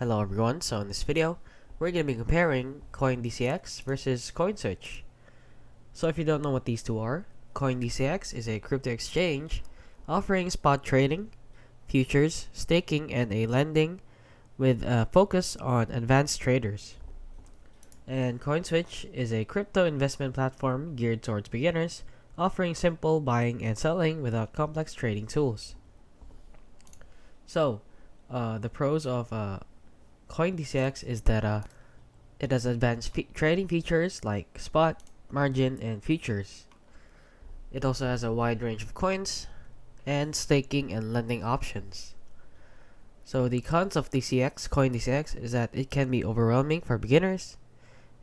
Hello everyone, so in this video, we're going to be comparing CoinDCX versus CoinSwitch. So if you don't know what these two are, CoinDCX is a crypto exchange offering spot trading, futures, staking, and a lending with a focus on advanced traders. And CoinSwitch is a crypto investment platform geared towards beginners, offering simple buying and selling without complex trading tools. So, the pros of CoinDCX is that it has advanced trading features like spot, margin, and futures. It also has a wide range of coins and staking and lending options. So the cons of CoinDCX is that it can be overwhelming for beginners,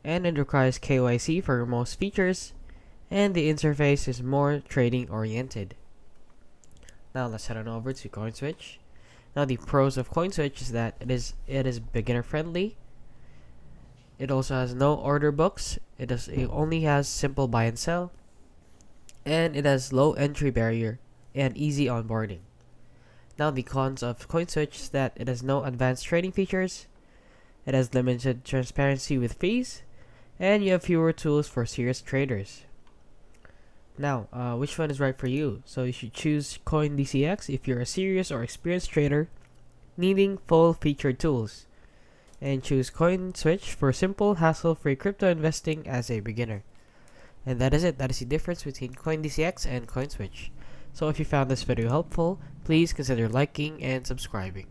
and it requires KYC for most features, and the interface is more trading oriented. Now let's head on over to CoinSwitch. Now the pros of CoinSwitch is that it is beginner friendly. It also has no order books. It only has simple buy and sell, and it has low entry barrier and easy onboarding. Now the cons of CoinSwitch is that it has no advanced trading features. It has limited transparency with fees, and you have fewer tools for serious traders. Now, which one is right for you? So you should choose CoinDCX if you're a serious or experienced trader needing full-featured tools, and choose CoinSwitch for simple, hassle-free crypto investing as a beginner. And that is it. That is the difference between CoinDCX and CoinSwitch. So if you found this video helpful, please consider liking and subscribing.